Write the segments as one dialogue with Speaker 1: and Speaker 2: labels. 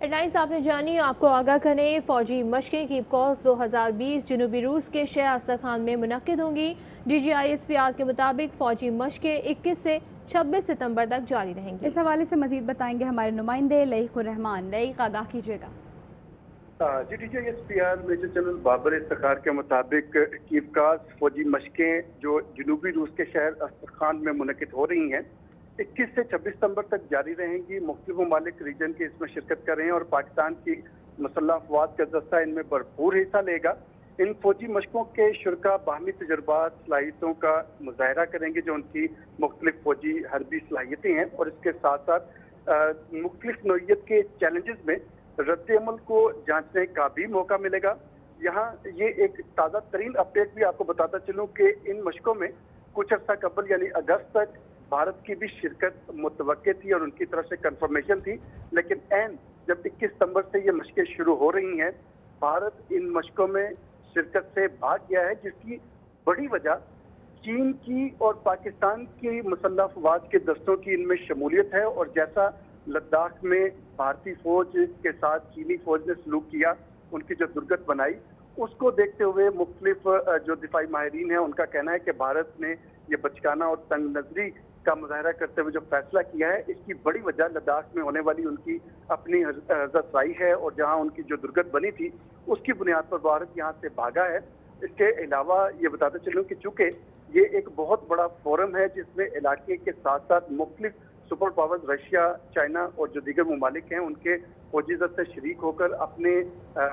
Speaker 1: Headlines आपने जानी, आपको आगाह करें। फौजी मशकें कीपकॉस 2020 जनूबी रूस के शहर अस्तखान में मुनक्किद होंगी। DGISPR के मुताबिक फौजी मशकें 21 से 26 सितंबर तक जारी रहेंगी।
Speaker 2: इस हवाले से मजीद बताएंगे हमारे नुमाइंदे लईक़ुर रहमान। लईक़, आगाह कीजिएगा।
Speaker 3: जी, DGISPR major general Babar Iftikhar के मुताबिक कीपकास फौजी मशकें जो जनूबी रूस के शहर अस्तखान में मुनक्किद हो रही हैं 21 से 26 सितंबर तक जारी रहेंगी। मुख्तलिफ ममालिक रीजन के इसमें शिरकत कर रहे हैं और पाकिस्तान की मुसल्लह अफवाज का दस्ता इनमें भरपूर हिस्सा लेगा। इन फौजी मशकों के शुरा बाहमी तजुर्बात सलाहियतों का मुजाहरा करेंगे जो उनकी मुख्तलिफ फौजी हरबी सलाहियतें हैं, और इसके साथ साथ मुख्तलिफ नौइयत के चैलेंजेस में रद्द-ए-अमल को जांचने का भी मौका मिलेगा। यहाँ ये एक ताज़ा तरीन अपडेट भी आपको बताता चलूँ कि इन मशकों में कुछ अर्सा कबल यानी अगस्त तक भारत की भी शिरकत मुतवक्के थी और उनकी तरफ से कंफर्मेशन थी, लेकिन एन जब 21 सितंबर से ये मशकें शुरू हो रही हैं, भारत इन मशकों में शिरकत से भाग गया है, जिसकी बड़ी वजह चीन की और पाकिस्तान की मुसल्लह अफवाज के दस्तों की इनमें शमूलियत है। और जैसा लद्दाख में भारतीय फौज के साथ चीनी फौज ने सलूक किया, उनकी जो दुर्गत बनाई, उसको देखते हुए मुख्तलिफ जो दिफाई माहिरीन हैं उनका कहना है कि भारत ने ये बचकाना और तंग नजरी का मुजाहरा करते हुए जो फैसला किया है, इसकी बड़ी वजह लद्दाख में होने वाली उनकी अपनी हज़रतराई है, और जहां उनकी जो दुर्गत बनी थी उसकी बुनियाद पर भारत यहाँ से भागा है। इसके अलावा ये बताते चलूँ कि चूंकि ये एक बहुत बड़ा फोरम है जिसमें इलाके के साथ साथ मुख्तलिफ सुपर पावर्स रशिया, चाइना और जो दीगर ममालिक हैं उनके फौजी दस्ते शरीक होकर अपने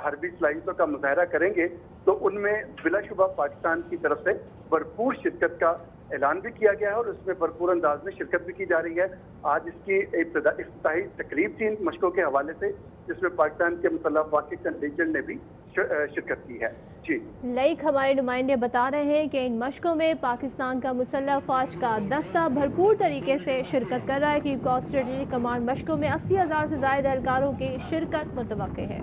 Speaker 3: हरबी सलाहियतों का मुजाहरा करेंगे, तो उनमें बिलाशुबा पाकिस्तान की तरफ से भरपूर शिरकत का ऐलान भी किया गया है और उसमें भरपूर अंदाज में शिरकत भी की जा रही है। आज इसकी इफ्तिताही तकरीब थी इन मशकों के हवाले से, जिसमें पाकिस्तान के मुसल्लह अफवाज के कंटिंजेंट ने भी शिरकत की है। जी,
Speaker 1: लाइक हमारे नुमाइंदे बता रहे हैं कि इन मशकों में पाकिस्तान का मुसल्लह अफवाज का दस्ता भरपूर तरीके से शिरकत कर रहा है। कीपकॉस स्ट्रेटेजिक कमांड मशकों में 80,000 से ज्यादा एहलकारों की शिरकत मुतवक्के है।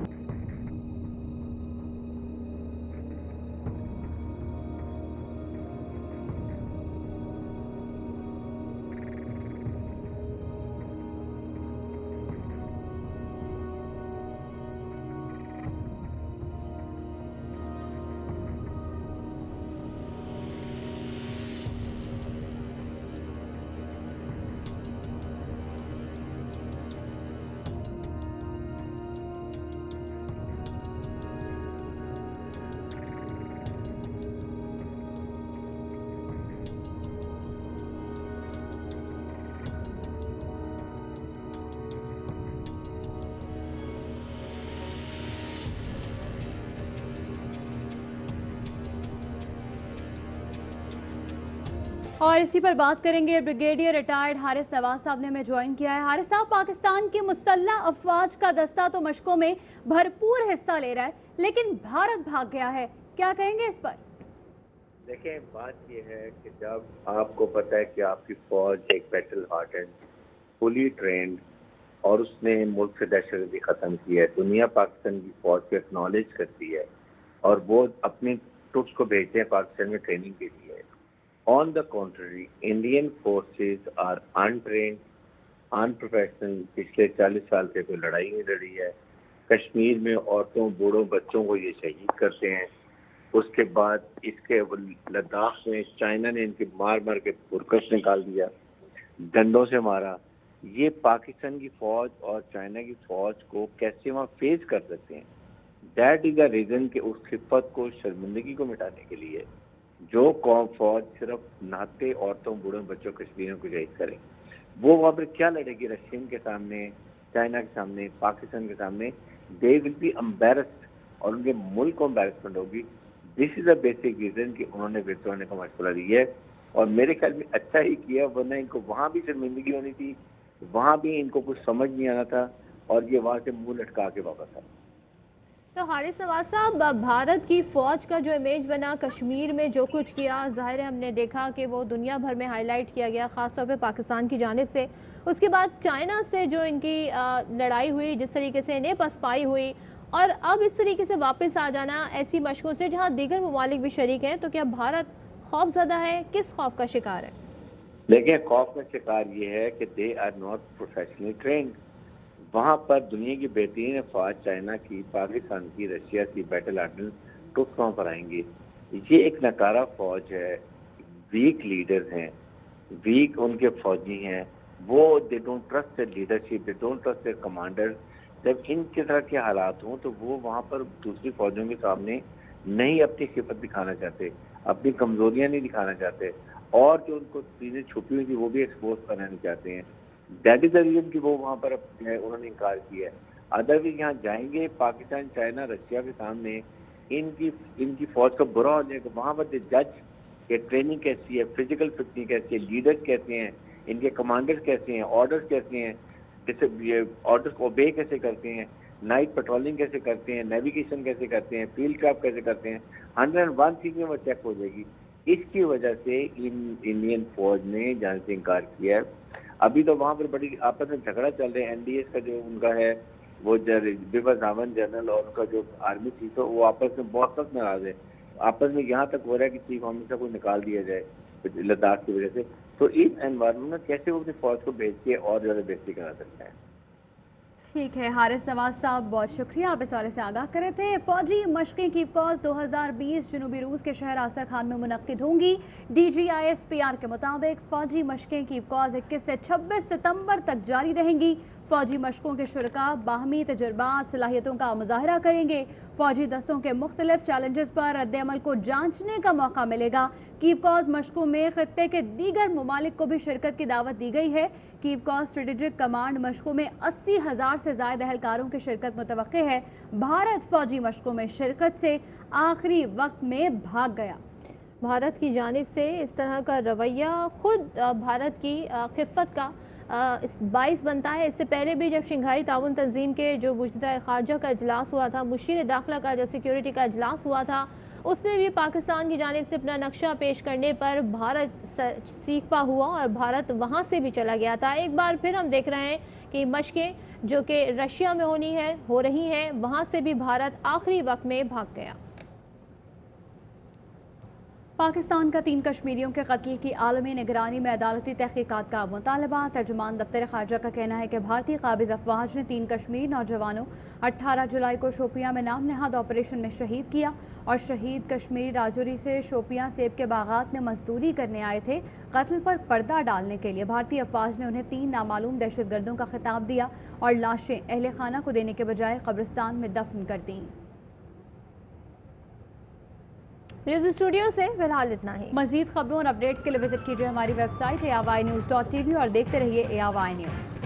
Speaker 2: और इसी पर बात करेंगे। ब्रिगेडियर रिटायर्ड हारिस नवाज साहब ने हमें ज्वाइन किया है। हारिस साहब, पाकिस्तान की मुसल्लह अफवाज का दस्ता तो मशकों में भरपूर हिस्सा ले रहा है, लेकिन भारत भाग गया है, क्या कहेंगे इस पर?
Speaker 4: देखें, बात यह है कि जब आपको पता है कि आपकी फौज एक बैटल हार्टेड, फुली ट्रेंड और उसने मुल्क से दहशतगर्दी खत्म की है, दुनिया पाकिस्तान की फौज को एक्नॉलेज करती है और वो अपनी ट्रुप्स को भेजते हैं पाकिस्तान में ट्रेनिंग के लिए। On the contrary, Indian forces are untrained, unprofessional. पिछले 40 साल से कोई लड़ाई नहीं लड़ी है। कश्मीर में औरतों, बूढ़ों, बच्चों को ये शहीद करते हैं। उसके बाद इसके लद्दाख में चाइना ने इनके मार मार के बुरकस निकाल दिया, डंडों से मारा। ये पाकिस्तान की फौज और चाइना की फौज को कैसे वहाँ फेस कर सकते हैं? दैट इज द रीजन कि उस खिफत को, शर्मिंदगी को मिटाने के लिए जो कौम फौज सिर्फ नहाते औरतों, बूढ़ों, बच्चों, कश्मीरियों को शहीद करे, वो वहाँ पर क्या लड़ेगी? रशियन के सामने, चाइना के सामने, पाकिस्तान के सामने। दे विल बी एम्बेरस्ड और उनके मुल्क को एम्बेरसमेंट होगी। This is a basic reason कि उन्होंने विड्रॉ होने का मशवरा दिया है, और मेरे ख्याल में अच्छा ही किया, वरना इनको वहाँ भी शर्मिंदगी होनी थी, वहाँ भी इनको कुछ समझ नहीं आना था और ये वहाँ से मुंह लटका के वापस आ।
Speaker 1: तो हारिस नवाज साहब, भारत की फ़ौज का जो इमेज बना कश्मीर में, जो कुछ किया, ज़ाहिर है हमने देखा कि वो दुनिया भर में हाईलाइट किया गया, ख़ासतौर पे पाकिस्तान की जानिब से। उसके बाद चाइना से जो इनकी लड़ाई हुई, जिस तरीके से इन्हें पसपाई हुई, और अब इस तरीके से वापस आ जाना ऐसी मशकों से जहाँ दीगर ममालिक भी शरीक हैं, तो क्या भारत खौफज़दा है? किस खौफ का शिकार है?
Speaker 4: देखिए, खौफ का शिकार ये है कि they are not professionally trained. वहां पर दुनिया की बेहतरीन अफवाज चाइना की, पाकिस्तान की, रशिया की बैटल आर्डन टुकड़ों पर आएंगी। ये एक नकारा फौज है, वीक लीडर्स हैं, वीक उनके फौजी हैं, वो they don't trust there leadership, they don't trust there commander. जब इन तरह के हालात हों तो वो वहां पर दूसरी फौजों के सामने नहीं अपनी खिफत दिखाना चाहते, अपनी कमजोरियां नहीं दिखाना चाहते, और जो उनको चीजें छुपी हुई थी वो भी एक्सपोज करना नहीं चाहते हैं। दैट इज द रीजन कि वो वहां पर उन्होंने इनकार किया है। अदरवाइज यहाँ जाएंगे पाकिस्तान, चाइना, रशिया के सामने इनकी फौज का बुरा हो जाएगा। वहां पर जज कि ट्रेनिंग कैसी है, फिजिकल फिटनेस कैसी है, लीडर्स कैसे हैं, इनके कमांडर्स कैसे हैं, ऑर्डर्स कैसे हैं, जैसे ये ऑर्डर्स को ओबे कैसे करते हैं, नाइट पेट्रोलिंग कैसे करते हैं, नेविगेशन कैसे करते हैं, फील्ड क्राफ्ट कैसे करते हैं, 101 चीजें वो चेक हो जाएगी। इसकी वजह से इंडियन फौज ने जाने से इनकार किया है। अभी तो वहां पर बड़ी आपस में झगड़ा चल रहा है। एनडीएस का जो उनका है वो बिपा रावत जनरल और उनका जो आर्मी चीफ है वो आपस में बहुत सख्त नाराज है। आपस में यहाँ तक हो रहा है कि चीफ ऑफिसर को निकाल दिया जाए लद्दाख की वजह से। तो इस एनवायरमेंट में कैसे वो अपनी फौज को भेज के और ज्यादा बेहतरी करा सकता है।
Speaker 2: ठीक है हारिस नवाज साहब, बहुत शुक्रिया, आप इस वाले से आगाह करे थे। फौजी मशकें कीफकॉज 2020 जनूबी रूस के शहर आसर खान में मुनक्किद होंगी। DGISPR के मुताबिक फौजी मशकें कीफकॉज 21 से 26 सितंबर तक जारी रहेंगी। फौजी मशकों के शुरका बाहमी तजुर्बात सलाहियतों का मुजाहरा करेंगे। फौजी दस्तों के मुख्तलिफ चैलेंजेस पर रद्द-ए-अमल को जांचने का मौका मिलेगा। कीफकॉज मशकों में खत्ते के दीगर ममालिक को भी शिरकत की दावत दी गई है। कीफकॉज स्ट्रेटेजिक कमांड मशकों में 80,000 से ज्यादा एहलकारों की शिरकत मुतवक्के है। भारत फौजी मशकों में शिरकत से आखिरी वक्त में भाग गया।
Speaker 1: भारत की जानिब से इस तरह का रवैया खुद भारत की खिफ़त का बाइस बनता है। इससे पहले भी जब शंघाई ताउन तंजीम के जो मुजदा खारजा का इजलास हुआ था, मुशीर दाखिला का जो सिक्योरिटी का इजलास हुआ था, उसमें भी पाकिस्तान की जानिब से अपना नक्शा पेश करने पर भारत सीखपा हुआ और भारत वहाँ से भी चला गया था। एक बार फिर हम देख रहे हैं कि मशकें जो कि रशिया में हो रही हैं, वहाँ से भी भारत आखिरी वक्त में भाग गया।
Speaker 2: पाकिस्तान का 3 कश्मीरियों के कत्ल की आलमी निगरानी में अदालती तहकीकात का मुतालबा। तर्जुमान दफ्तर खारजा का कहना है कि भारतीय काबिज अफवाज ने 3 कश्मीरी नौजवानों 18 जुलाई को शोपियां में नाम नहाद ऑपरेशन में शहीद किया और शहीद कश्मीरी राजौरी से शोपियां सेब के बागात में मजदूरी करने आए थे। कत्ल पर पर्दा डालने के लिए भारतीय अफवाज ने उन्हें 3 नामालूम दहशतगर्दों का खिताब दिया और लाशें अहले खाना को देने के बजाय कब्रिस्तान में दफन कर दी।
Speaker 1: न्यूज़ स्टूडियो से फिलहाल इतना ही।
Speaker 2: मजीद खबरों और अपडेट्स के लिए विजिट कीजिए हमारी वेबसाइट ARYnews.tv और देखते रहिए ARY न्यूज़।